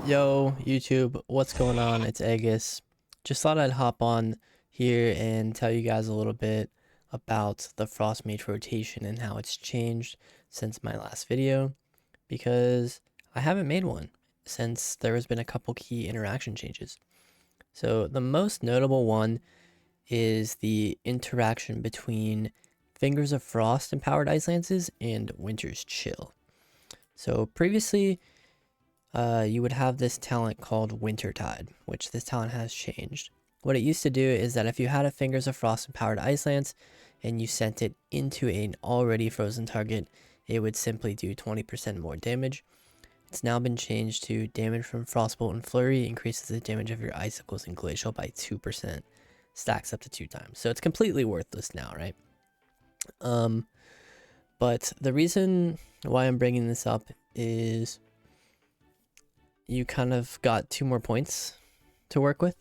Yo, YouTube, what's going on? It's Aeghis. Just thought I'd hop on here and tell you guys a little bit about the Frost Mage rotation and how it's changed since my last video, because I haven't made one since there has been a couple key interaction changes. So the most notable one is the interaction between Fingers of Frost empowered Ice Lances and Winter's Chill. So previously, you would have this talent called Wintertide, which this talent has changed. What it used to do is that if you had a Fingers of Frost empowered Ice Lance and you sent it into an already frozen target, it would simply do 20% more damage. It's now been changed to damage from Frostbolt and Flurry increases the damage of your Icicles and Glacial by 2%, stacks up to 2 times. So it's completely worthless now, right? But the reason why I'm bringing this up is you kind of got 2 more points to work with,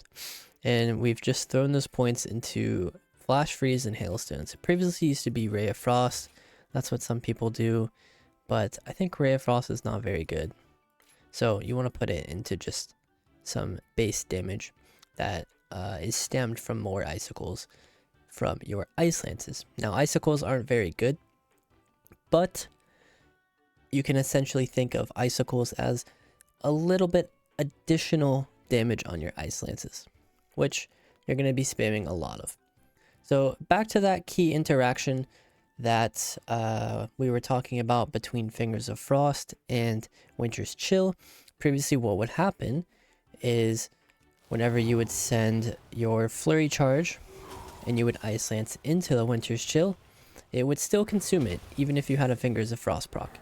and we've just thrown those points into Flash Freeze and Hailstones. It previously used to be Ray of Frost. That's what some people do, but I think Ray of Frost is not very good. So you want to put it into just some base damage that is stemmed from more Icicles from your Ice Lances. Now, Icicles aren't very good, but you can essentially think of Icicles as a little bit additional damage on your Ice Lances, which you're going to be spamming a lot of. So back to that key interaction that we were talking about between Fingers of Frost and Winter's Chill. Previously, what would happen is whenever you would send your Flurry Charge and you would Ice Lance into the Winter's Chill, it would still consume it, even if you had a Fingers of Frost proc.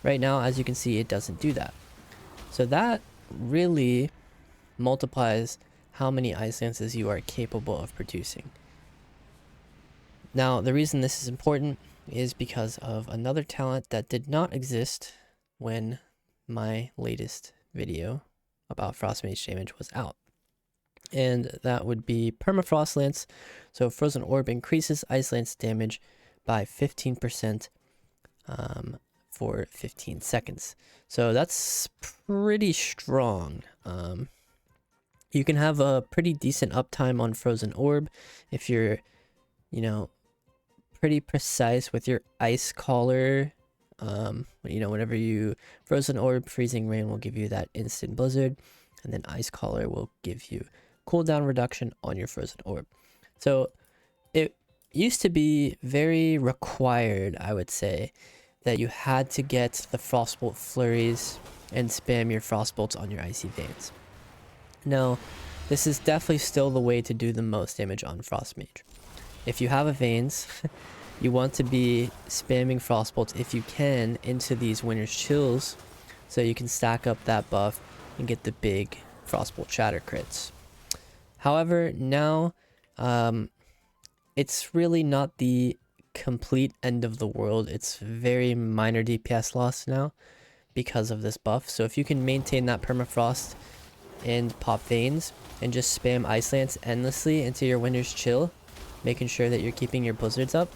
Right now, as you can see, it doesn't do that. So that really multiplies how many Ice Lances you are capable of producing. Now, the reason this is important is because of another talent that did not exist when my latest video about Frost Mage damage was out. And that would be Permafrost Lance. So Frozen Orb increases Ice Lance damage by 15% for 15 seconds. So that's pretty strong. You can have a pretty decent uptime on Frozen Orb if you're, pretty precise with your Ice Collar. Whenever you Frozen Orb, Freezing Rain will give you that instant blizzard, and then Ice Collar will give you cooldown reduction on your Frozen Orb. So it used to be very required, I would say, that you had to get the Frostbolt Flurries and spam your Frostbolts on your Icy Veins. Now, this is definitely still the way to do the most damage on Frost Mage. If you have a Veins, you want to be spamming Frostbolts if you can into these Winter's Chills, so you can stack up that buff and get the big Frostbolt Shatter crits. However, now, it's really not the complete end of the world. It's very minor DPS loss now because of this buff. So if you can maintain that permafrost and pop Veins and just spam Ice Lance endlessly into your Winter's Chill, making sure that you're keeping your blizzards up,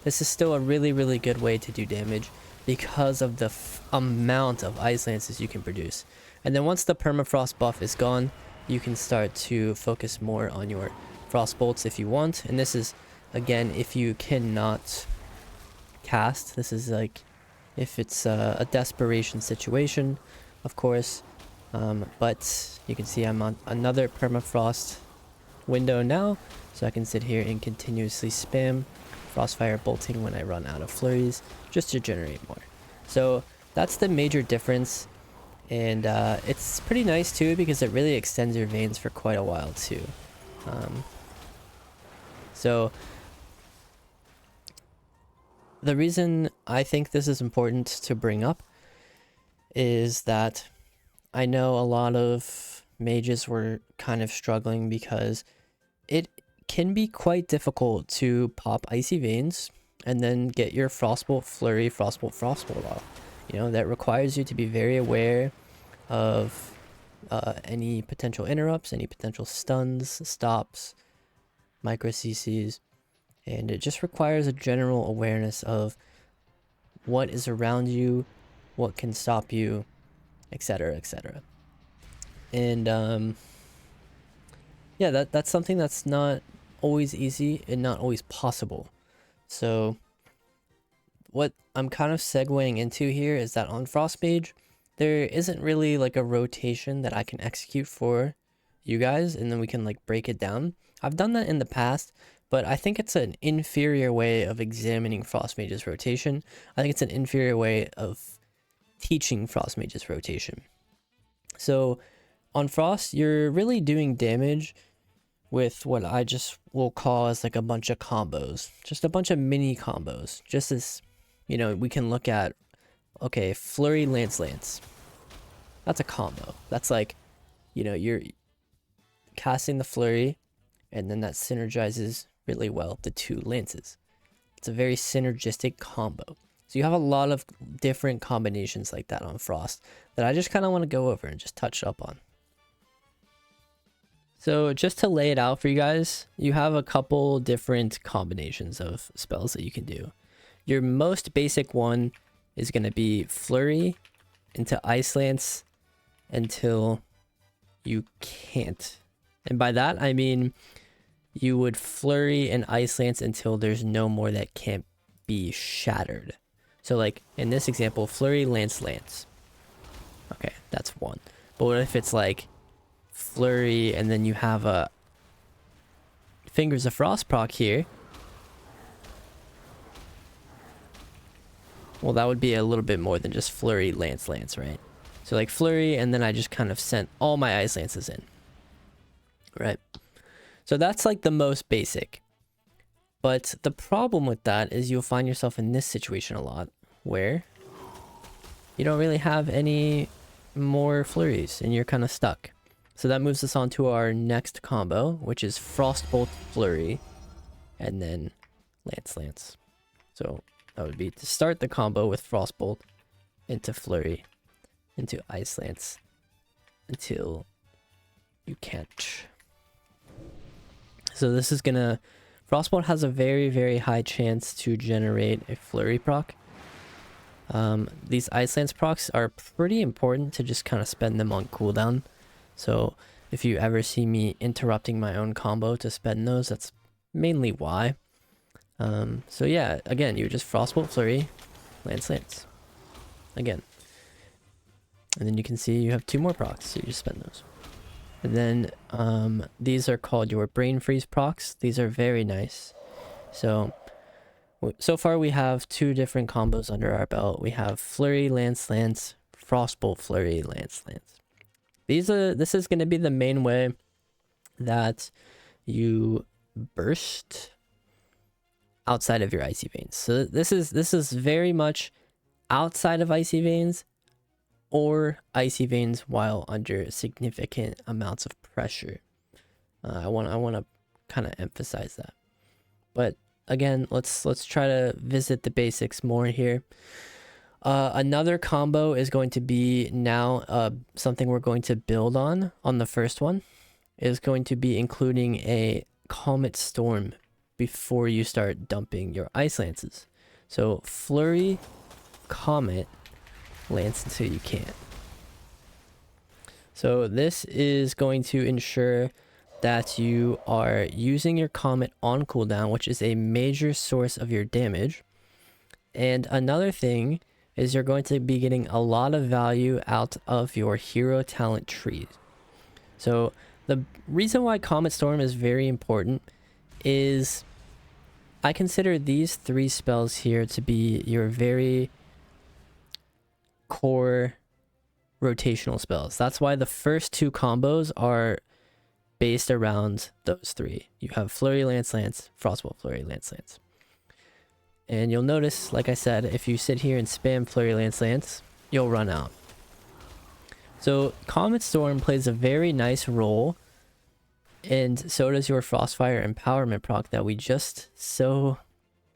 this is still a really good way to do damage because of the amount of Ice Lances you can produce. And then once the permafrost buff is gone, you can start to focus more on your Frostbolts if you want. And this is, again, if you cannot cast. This is like if it's a desperation situation, of course. But you can see I'm on another permafrost window now, so I can sit here and continuously spam Frostfire bolting when I run out of flurries, just to generate more. So that's the major difference, and it's pretty nice too because it really extends your veins for quite a while too. So the reason I think this is important to bring up is that I know a lot of mages were kind of struggling because it can be quite difficult to pop Icy Veins and then get your Frostbolt Flurry, Frostbolt off. That requires you to be very aware of any potential interrupts, any potential stuns, stops, micro CCs, and it just requires a general awareness of what is around you, what can stop you, etc., etc. And yeah, that's something that's not always easy and not always possible. So what I'm kind of segueing into here is that on Frost Mage, there isn't really like a rotation that I can execute for you guys, and then we can like break it down. I've done that in the past, but I think it's an inferior way of examining Frost Mage's rotation. I think it's an inferior way of teaching Frost Mage's rotation. So on Frost, you're really doing damage with what I just will call as like a bunch of combos, just a bunch of mini combos. Just as, you know, we can look at, okay, Flurry Lance Lance. That's a combo. That's like, you know, you're casting the Flurry, and then that synergizes really well the two lances. It's a very synergistic combo. So you have a lot of different combinations like that on Frost that I just kind of want to go over and just touch up on. So just to lay it out for you guys, you have a couple different combinations of spells that you can do. Your most basic one is going to be Flurry into Ice Lance until you can't. And by that, I mean you would Flurry and Ice Lance until there's no more that can't be shattered. So like in this example, Flurry, Lance, Lance. Okay, that's one. But what if it's like Flurry and then you have a Fingers of Frost proc here? Well, that would be a little bit more than just Flurry, Lance, Lance, right? So like Flurry, and then I just kind of sent all my Ice Lances in. Right? So that's like the most basic. But the problem with that is you'll find yourself in this situation a lot, where you don't really have any more flurries and you're kind of stuck. So that moves us on to our next combo, which is Frostbolt Flurry and then Lance Lance. So that would be to start the combo with Frostbolt into Flurry into Ice Lance until you can't. So this is gonna... Frostbolt has a very, very high chance to generate a Flurry proc. These Ice Lance procs are pretty important to just kind of spend them on cooldown. So if you ever see me interrupting my own combo to spend those, that's mainly why. So yeah, again, you just Frostbolt Flurry, Lance Lance. Again. And then you can see you have two more procs, so you just spend those. And then these are called your Brain Freeze procs. These are very nice. So far we have two different combos under our belt. We have Flurry, Lance, Lance, Frostbolt, Flurry, Lance, Lance. This is going to be the main way that you burst outside of your Icy Veins. So this is very much outside of Icy Veins, or Icy Veins while under significant amounts of pressure. I want to kind of emphasize that. But again, let's try to visit the basics more here. Another combo is going to be now something we're going to build on the first one. Is going to be including a Comet Storm before you start dumping your Ice Lances. So Flurry, Comet, Lance until you can't. So this is going to ensure that you are using your Comet on cooldown, which is a major source of your damage. And another thing is you're going to be getting a lot of value out of your hero talent trees. So the reason why Comet Storm is very important is I consider these three spells here to be your very core rotational spells. That's why the first two combos are based around those three. You have Flurry, Lance, Lance, Frostbolt, Flurry, Lance, Lance. And you'll notice, like I said, if you sit here and spam Flurry, Lance, Lance, you'll run out. So Comet Storm plays a very nice role, and so does your Frostfire Empowerment proc that we just so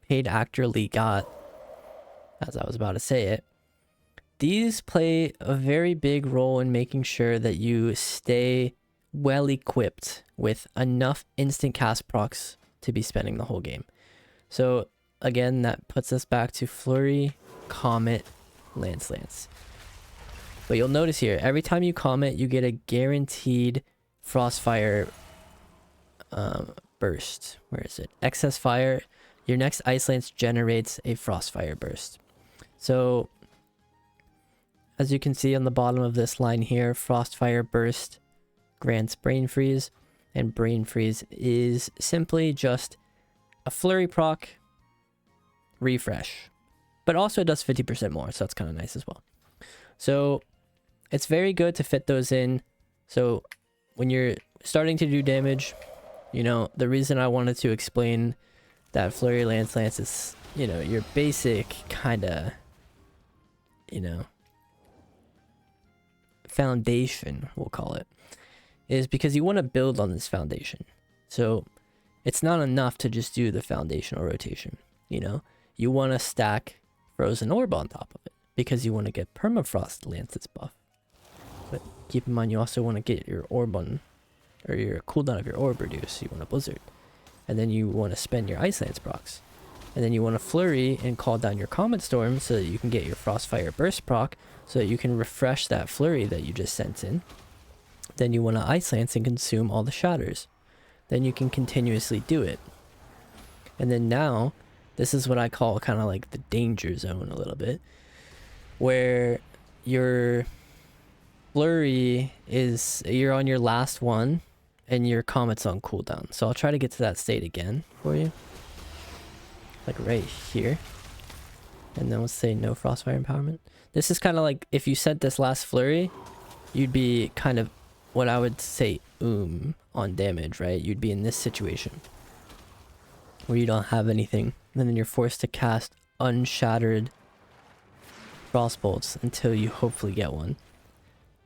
paid actorly got, as I was about to say it. These play a very big role in making sure that you stay well equipped with enough instant cast procs to be spending the whole game. So again, that puts us back to Flurry, Comet, Lance, Lance. But you'll notice here, every time you comment, you get a guaranteed Frostfire burst. Where is it? Excess fire. Your next Ice Lance generates a Frostfire burst. So, as you can see on the bottom of this line here, Frostfire burst grants Brain Freeze. And Brain Freeze is simply just a flurry proc refresh. But also it does 50% more, so that's kind of nice as well. So it's very good to fit those in. So when you're starting to do damage, you know, the reason I wanted to explain that Flurry Lance is, you know, your basic kind of, you know, foundation, we'll call it, is because you want to build on this foundation. So it's not enough to just do the foundational rotation, you know? You want to stack Frozen Orb on top of it because you want to get Permafrost Lance's buff. But keep in mind, you also want to get your orb on, or your cooldown of your orb reduced. You want a Blizzard. And then you want to spend your Ice Lance procs. And then you want to Flurry and call down your Comet Storm so that you can get your Frostfire Burst proc so that you can refresh that Flurry that you just sent in. Then you want to Ice Lance and consume all the shatters. Then you can continuously do it. And then now, this is what I call kind of like the danger zone a little bit, where your Flurry is, you're on your last one and your Comet's on cooldown. So I'll try to get to that state again for you. Like right here. And then let's say no Frostfire Empowerment. This is kind of like if you sent this last Flurry, you'd be kind of what I would say on damage, right? You'd be in this situation where you don't have anything, and then you're forced to cast unshattered Frostbolts until you hopefully get one.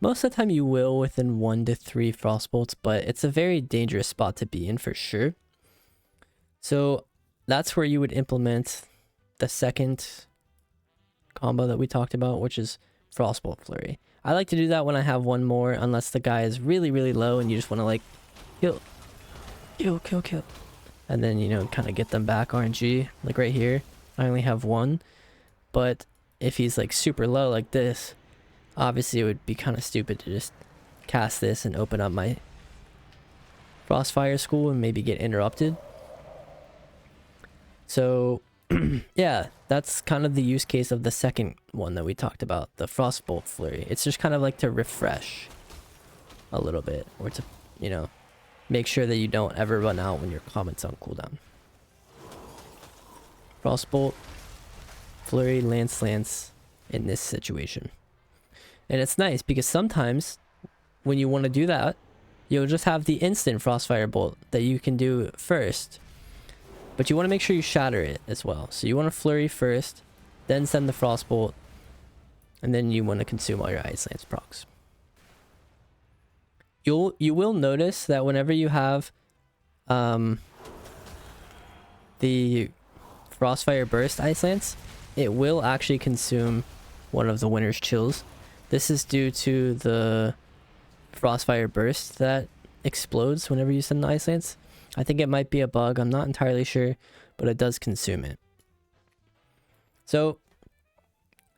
Most of the time you will within 1 to 3 Frostbolts, but it's a very dangerous spot to be in for sure. So that's where you would implement the second combo that we talked about, which is Frostbolt Flurry. I like to do that when I have one more, unless the guy is really, really low and you just want to like kill. And then, you know, kind of get them back RNG. Like right here, I only have one. But if he's like super low like this, obviously it would be kind of stupid to just cast this and open up my Frostfire School and maybe get interrupted. So yeah, that's kind of the use case of the second one that we talked about, the Frostbolt Flurry. It's just kind of like to refresh a little bit, or to, you know, make sure that you don't ever run out when your Comet's on cooldown. Frostbolt, Flurry, Lance in this situation. And it's nice because sometimes when you want to do that, you'll just have the instant Frostfire Bolt that you can do first. But you want to make sure you shatter it as well. So you want to Flurry first, then send the Frostbolt, and then you want to consume all your Ice Lance procs. You will notice that whenever you have the Frostfire Burst Ice Lance, it will actually consume one of the Winter's Chills. This is due to the Frostfire Burst that explodes whenever you send the Ice Lance. I think it might be a bug, I'm not entirely sure, but it does consume it. So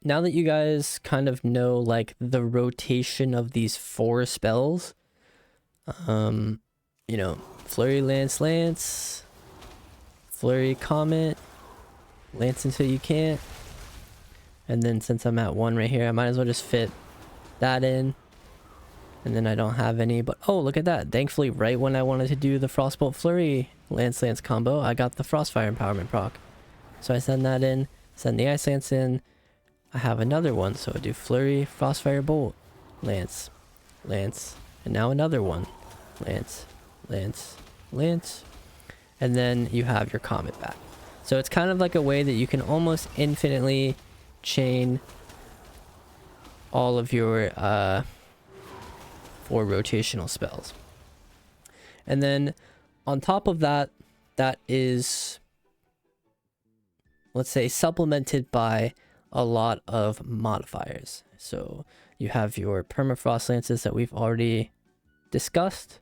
now that you guys kind of know like the rotation of these 4 spells, you know, Flurry, Lance, Flurry, Comet, Lance until you can't, and then since I'm at 1 right here, I might as well just fit that in. And then I don't have any, but oh, look at that. Thankfully, right when I wanted to do the Frostbolt Flurry Lance combo, I got the Frostfire Empowerment proc. So I send that in, send the Ice Lance in. I have another one, so I do Flurry, Frostfire Bolt, Lance, and now another one. Lance. And then you have your Comet back. So it's kind of like a way that you can almost infinitely chain all of your 4 rotational spells. And then on top of that, that is, let's say, supplemented by a lot of modifiers. So you have your Permafrost Lances that we've already discussed.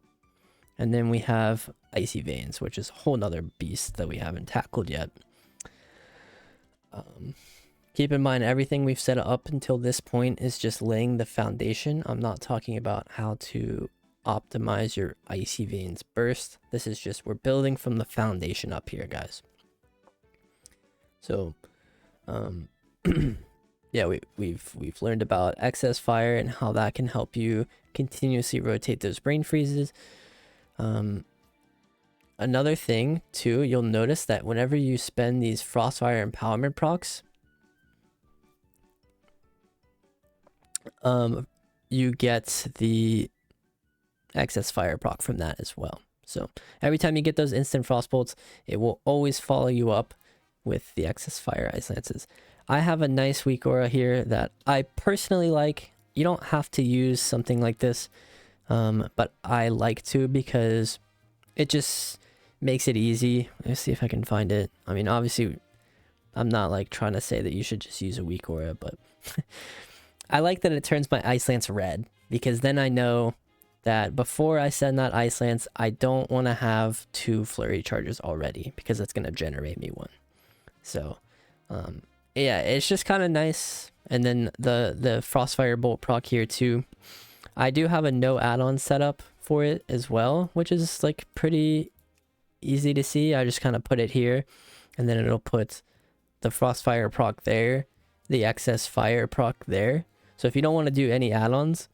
And then we have Icy Veins, which is a whole nother beast that we haven't tackled yet. Keep in mind, everything we've set up until this point is just laying the foundation. I'm not talking about how to optimize your Icy Veins burst. This is just, we're building from the foundation up here, guys. So, yeah, we've learned about excess fire and how that can help you continuously rotate those brain freezes. Another thing too, you'll notice that whenever you spend these Frostfire Empowerment procs, you get the excess fire proc from that as well. So every time you get those instant frostbolts, it will always follow you up with the excess fire ice lances. I have a nice weak aura here that I personally like. You don't have to use something like this, but I like to because it just makes it easy. Let's see if I can find it. I mean, obviously, I'm not like trying to say that you should just use a weak aura, but I like that it turns my ice lance red, because then I know that before I send that ice lance, I don't want to have 2 flurry charges already, because that's going to generate me 1. So, yeah, it's just kind of nice. And then the Frostfire Bolt proc here too. I do have a no add-on setup for it as well, which is like pretty easy to see. I just kind of put it here, and then it'll put the Frostfire proc there, the excess fire proc there. So if you don't want to do any add-ons,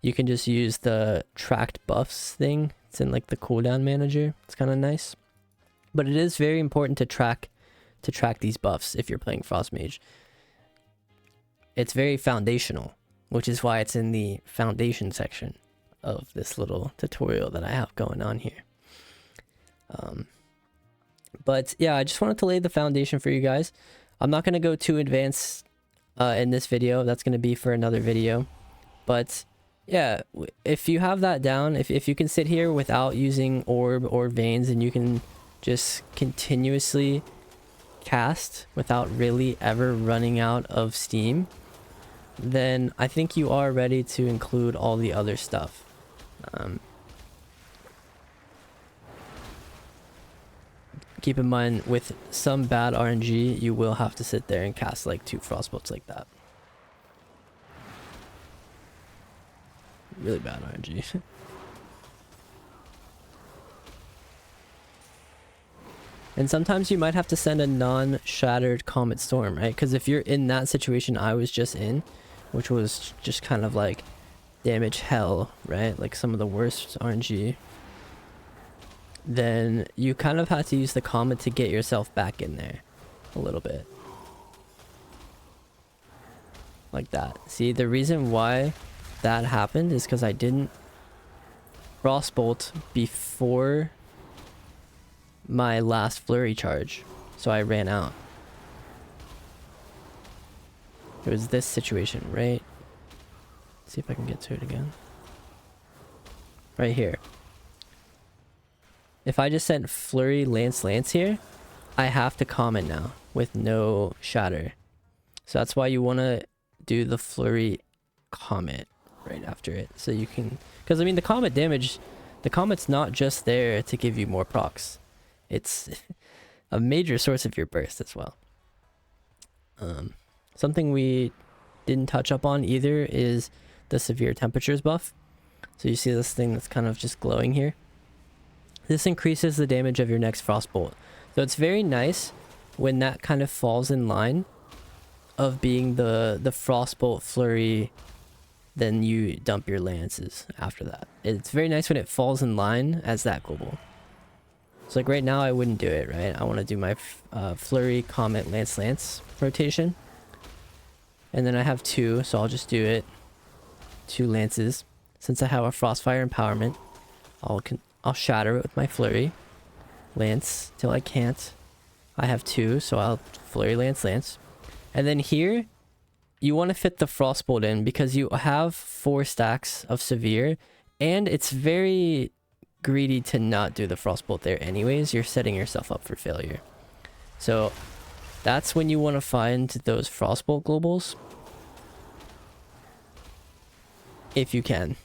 you can just use the tracked buffs thing. It's in like the cooldown manager. It's kind of nice, but it is very important to track these buffs if you're playing Frost Mage. It's very foundational, which is why it's in the foundation section of this little tutorial that I have going on here. But yeah, I just wanted to lay the foundation for you guys. I'm not going to go too advanced in this video. That's going to be for another video. But yeah, if you have that down, if you can sit here without using orb or veins, and you can just continuously cast without really ever running out of steam, then I think you are ready to include all the other stuff. Keep in mind, with some bad RNG, you will have to sit there and cast like 2 frostbolts like that. Really bad RNG. And sometimes you might have to send a non-shattered Comet Storm, right? Because if you're in that situation I was just in, which was just kind of like damage hell, right? Like some of the worst RNG, then you kind of had to use the Comet to get yourself back in there a little bit. Like that. See, the reason why that happened is because I didn't Frostbolt before my last flurry charge, so I ran out. It was this situation, right? Let's see if I can get to it again. Right here. If I just sent flurry lance here, I have to comment now with no shatter. So that's why you want to do the flurry comet right after it, so you can, because I mean the comet damage, the comet's not just there to give you more procs. It's a major source of your burst as well. Something we didn't touch up on either is the severe temperatures buff. So you see this thing that's kind of just glowing here. This increases the damage of your next frostbolt. So it's very nice when that kind of falls in line of being the frostbolt flurry, then you dump your lances after that. It's very nice when it falls in line as that global. So like right now I wouldn't do it, right? I want to do my flurry comet lance rotation, and then I have 2, so I'll just do it 2 lances. Since I have a Frostfire empowerment, I'll shatter it with my flurry lance till I can't. I have 2, so I'll flurry lance. And then here you want to fit the frostbolt in because you have 4 stacks of severe, and it's very greedy to not do the frostbolt there anyways. You're setting yourself up for failure. So that's when you want to find those frostbolt globals if you can.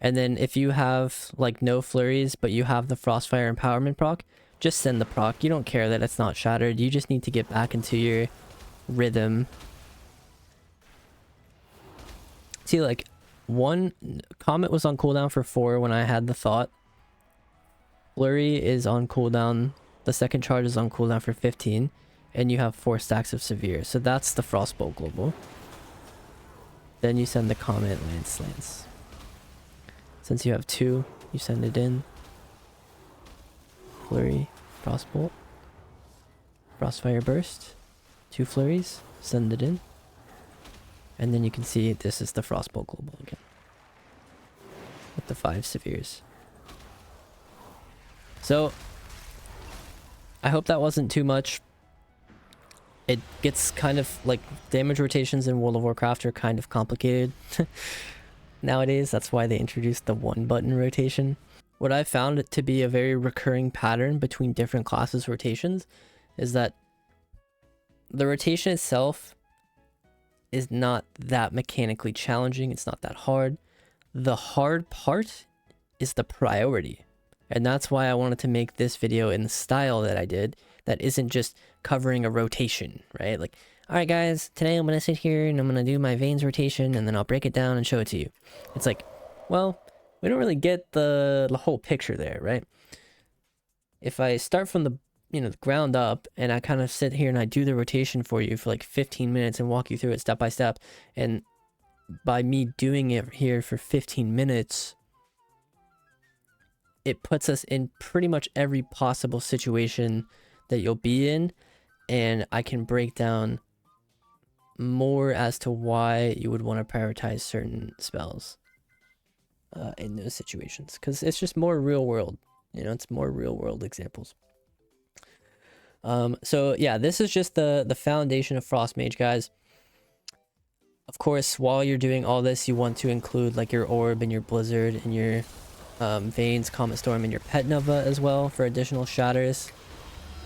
And then if you have like no flurries but you have the Frostfire empowerment proc, just send the proc. You don't care that it's not shattered. You just need to get back into your rhythm See, like, one Comet was on cooldown for 4 when I had the thought. Flurry is on cooldown. The second charge is on cooldown for 15. And you have 4 stacks of Severe. So that's the Frostbolt global. Then you send the Comet Lance. Since you have 2, you send it in. Flurry, Frostbolt. Frostfire Burst. 2 flurries. Send it in. And then you can see this is the Frostbolt global again. With the 5 Severes. So, I hope that wasn't too much. It gets kind of like damage rotations in World of Warcraft are kind of complicated nowadays. That's why they introduced the 1-button rotation. What I found it to be a very recurring pattern between different classes rotations is that the rotation itself is not that mechanically challenging. It's not that hard. The hard part is the priority. And that's why I wanted to make this video in the style that I did, that isn't just covering a rotation, right? Like, all right, guys, today I'm going to sit here and I'm going to do my veins rotation and then I'll break it down and show it to you. It's like, well, we don't really get the whole picture there, right? If I start from the the ground up and I kind of sit here and I do the rotation for you for like 15 minutes and walk you through it step by step, and by me doing it here for 15 minutes, it puts us in pretty much every possible situation that you'll be in, and I can break down more as to why you would want to prioritize certain spells in those situations, because it's just more real world, it's more real world examples. So yeah, this is just the foundation of Frost Mage, guys. Of course, while you're doing all this, you want to include like your Orb and your Blizzard and your Veins, Comet Storm, and your Pet Nova as well for additional shatters.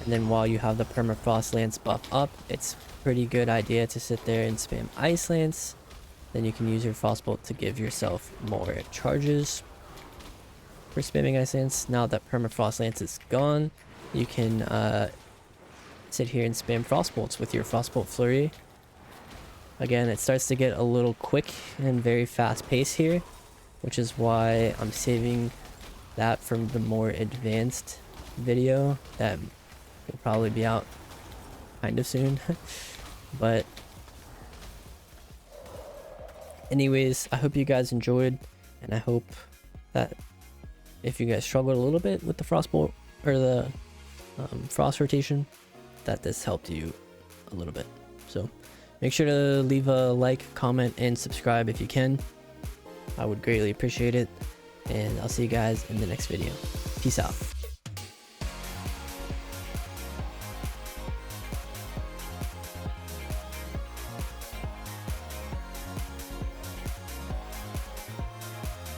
And then while you have the Permafrost Lance buff up, it's a pretty good idea to sit there and spam Ice Lance. Then you can use your Frostbolt to give yourself more charges for spamming Ice Lance. Now that Permafrost Lance is gone, you can sit here and spam Frostbolts with your Frostbolt Flurry. Again, it starts to get a little quick and very fast pace here, which is why I'm saving that from the more advanced video that will probably be out kind of soon. But anyways, I hope you guys enjoyed, and I hope that if you guys struggled a little bit with the Frostbolt or the Frost rotation, that this helped you a little bit. So make sure to leave a like, comment, and subscribe if you can. I would greatly appreciate it, and I'll see you guys in the next video. Peace out.